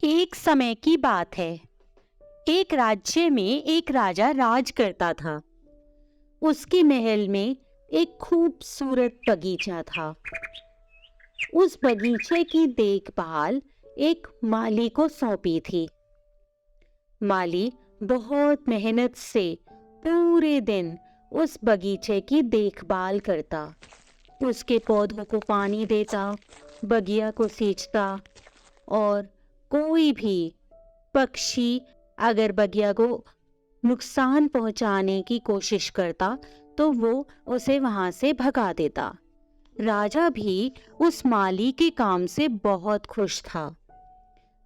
एक समय की बात है। एक राज्य में एक राजा राज करता था। उसके महल में एक खूबसूरत बगीचा था। उस बगीचे की देखभाल एक माली को सौंपी थी। माली बहुत मेहनत से पूरे दिन उस बगीचे की देखभाल करता। उसके पौधों को पानी देता, बगिया को सींचता और कोई भी पक्षी अगर बगिया को नुकसान पहुंचाने की कोशिश करता तो वो उसे वहां से भगा देता। राजा भी उस माली के काम से बहुत खुश था।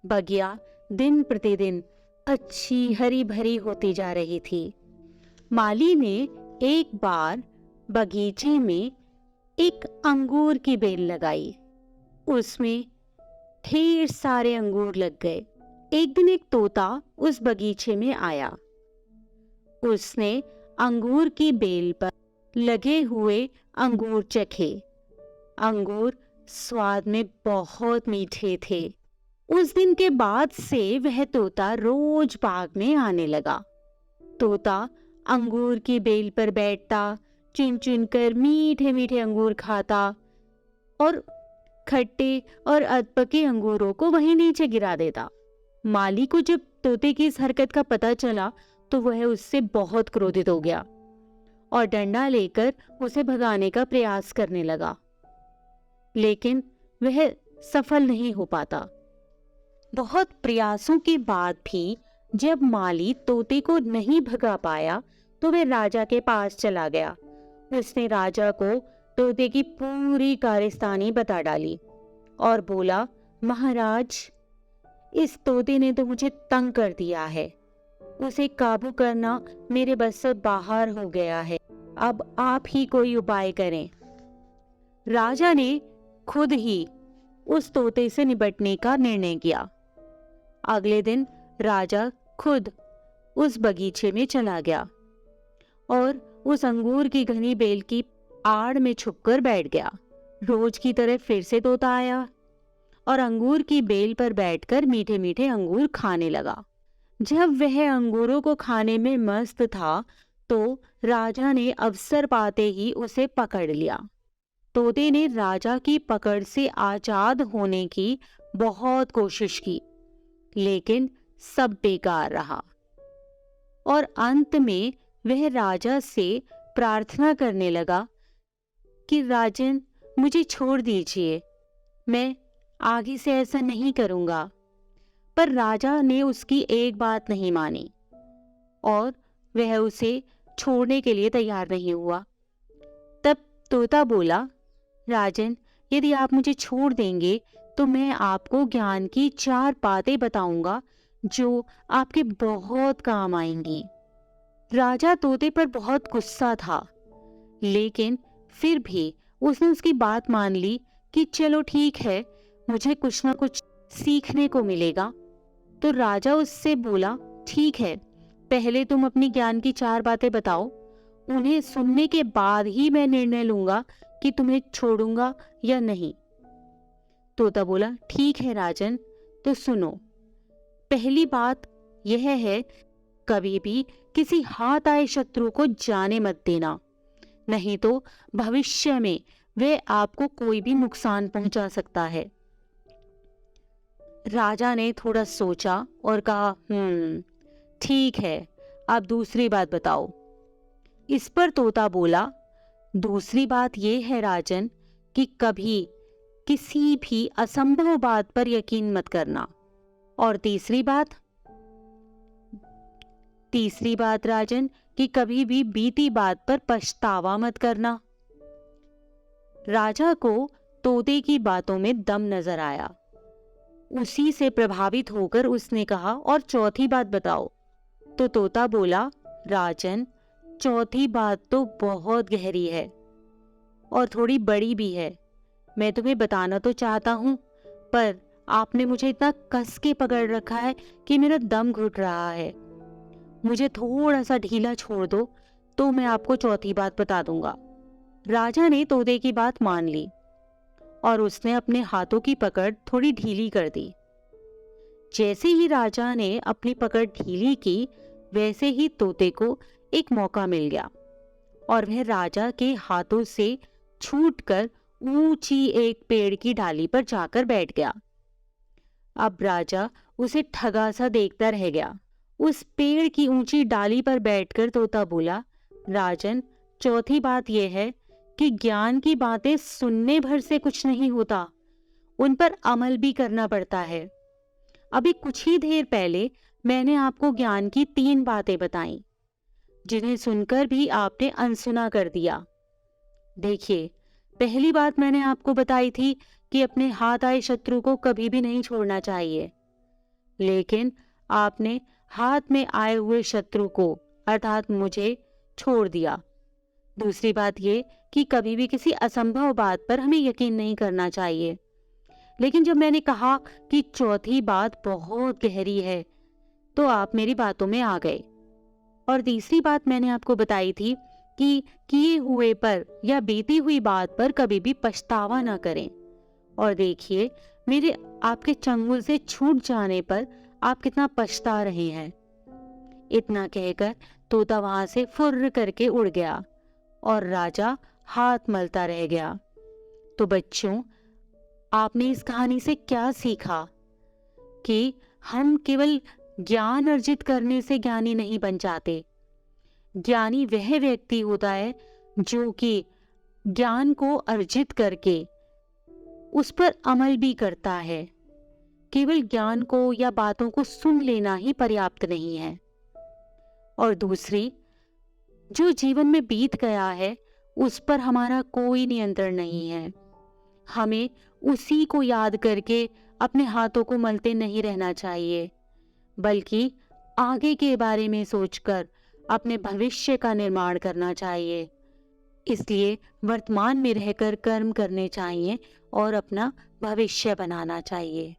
बगिया दिन प्रतिदिन अच्छी हरी भरी होती जा रही थी। माली ने एक बार बगीचे में एक अंगूर की बेल लगाई। उसमें ढेर सारे अंगूर लग गए। एक दिन एक तोता उस बगीचे में आया। उसने अंगूर की बेल पर लगे हुए अंगूर चखे। अंगूर स्वाद में बहुत मीठे थे। उस दिन के बाद से वह तोता रोज बाग में आने लगा। तोता अंगूर की बेल पर बैठता, चुन चुन कर मीठे मीठे अंगूर खाता और खट्टे और अधपके अंगूरों को वहीं नीचे गिरा देता। माली को जब तोते की इस हरकत का पता चला तो वह उससे बहुत क्रोधित हो गया और डंडा लेकर उसे भगाने का प्रयास करने लगा, लेकिन वह सफल नहीं हो पाता। बहुत प्रयासों के बाद भी जब माली तोते को नहीं भगा पाया तो वह राजा के पास चला गया। उसने राजा को तोते की पूरी कारस्तानी बता डाली और बोला, महाराज, इस तोते ने तो मुझे तंग कर दिया है। उसे काबू करना मेरे बस से बाहर हो गया है। अब आप ही कोई उपाय करें। राजा ने खुद ही उस तोते से निपटने का निर्णय किया। अगले दिन राजा खुद उस बगीचे में चला गया और उस अंगूर की घनी बेल की आड़ में छुपकर बैठ गया। रोज की तरह फिर से तोता आया और अंगूर की बेल पर बैठकर मीठे मीठे अंगूर खाने लगा। जब वह अंगूरों को खाने में मस्त था तो राजा ने अवसर पाते ही उसे पकड़ लिया। तोते ने राजा की पकड़ से आजाद होने की बहुत कोशिश की, लेकिन सब बेकार रहा और अंत में वह राजा से प्रार्थना करने लगा कि राजन, मुझे छोड़ दीजिए, मैं आगे से ऐसा नहीं करूंगा। पर राजा ने उसकी एक बात नहीं मानी और वह उसे छोड़ने के लिए तैयार नहीं हुआ। तब तोता बोला, राजन, यदि आप मुझे छोड़ देंगे तो मैं आपको ज्ञान की 4 बातें बताऊंगा जो आपके बहुत काम आएंगी। राजा तोते पर बहुत गुस्सा था, लेकिन फिर भी उसने उसकी बात मान ली कि चलो ठीक है, मुझे कुछ ना कुछ सीखने को मिलेगा। तो राजा उससे बोला, ठीक है, पहले तुम अपनी ज्ञान की 4 बातें बताओ। उन्हें सुनने के बाद ही मैं निर्णय लूंगा कि तुम्हें छोड़ूंगा या नहीं। तोता बोला, ठीक है राजन, तो सुनो। पहली बात यह है, कभी भी किसी हाथ आए शत्रु को जाने मत देना, नहीं तो भविष्य में वह आपको कोई भी नुकसान पहुंचा सकता है। राजा ने थोड़ा सोचा और कहा, ठीक है, आप दूसरी बात बताओ। इस पर तोता बोला, दूसरी बात यह है राजन कि कभी किसी भी असंभव बात पर यकीन मत करना। और तीसरी बात राजन कि कभी भी बीती बात पर पछतावा मत करना। राजा को तोते की बातों में दम नजर आया। उसी से प्रभावित होकर उसने कहा, और चौथी बात बताओ। तो तोता बोला, राजन, चौथी बात तो बहुत गहरी है और थोड़ी बड़ी भी है। मैं तुम्हें बताना तो चाहता हूं, पर आपने मुझे इतना कस के पकड़ रखा है कि मेरा दम घुट रहा है। मुझे थोड़ा सा ढीला छोड़ दो तो मैं आपको चौथी बात बता दूंगा। राजा ने तोते की बात मान ली और उसने अपने हाथों की पकड़ थोड़ी ढीली कर दी। जैसे ही राजा ने अपनी पकड़ ढीली की, वैसे ही तोते को एक मौका मिल गया और वह राजा के हाथों से छूटकर ऊंची एक पेड़ की डाली पर जाकर बैठ गया। अब राजा उसे ठगा सा देखता रह गया। उस पेड़ की ऊंची डाली पर बैठकर तोता बोला, राजन, चौथी बात यह है कि ज्ञान की बातें सुनने भर से कुछ नहीं होता, उन पर अमल भी करना पड़ता है। अभी कुछ ही देर पहले मैंने आपको ज्ञान की 3 बातें बताई, जिन्हें सुनकर भी आपने अनसुना कर दिया। देखिए, पहली बात मैंने आपको बताई थी कि अपने हाथ आए शत्रु को कभी भी नहीं छोड़ना चाहिए, लेकिन आपने हाथ में आए हुए शत्रु को अर्थात मुझे छोड़ दिया। दूसरी बात ये कि कभी भी किसी असंभव बात पर हमें यकीन नहीं करना चाहिए। लेकिन जब मैंने कहा कि चौथी बात बहुत गहरी है, तो आप मेरी बातों में आ गए। और तीसरी बात मैंने आपको बताई थी कि किए हुए पर या बीती हुई बात पर कभी भी पछतावा ना करें। और देखिए, मेरे आपके चंगुल से छूट जाने पर आप कितना पछता रहे हैं। इतना कहकर तोता वहां से फुर्र करके उड़ गया और राजा हाथ मलता रह गया। तो बच्चों, आपने इस कहानी से क्या सीखा कि हम केवल ज्ञान अर्जित करने से ज्ञानी नहीं बन जाते। ज्ञानी वह व्यक्ति होता है जो कि ज्ञान को अर्जित करके उस पर अमल भी करता है। केवल ज्ञान को या बातों को सुन लेना ही पर्याप्त नहीं है। और दूसरी, जो जीवन में बीत गया है उस पर हमारा कोई नियंत्रण नहीं है। हमें उसी को याद करके अपने हाथों को मलते नहीं रहना चाहिए, बल्कि आगे के बारे में सोचकर अपने भविष्य का निर्माण करना चाहिए। इसलिए वर्तमान में रहकर कर्म करने चाहिए और अपना भविष्य बनाना चाहिए।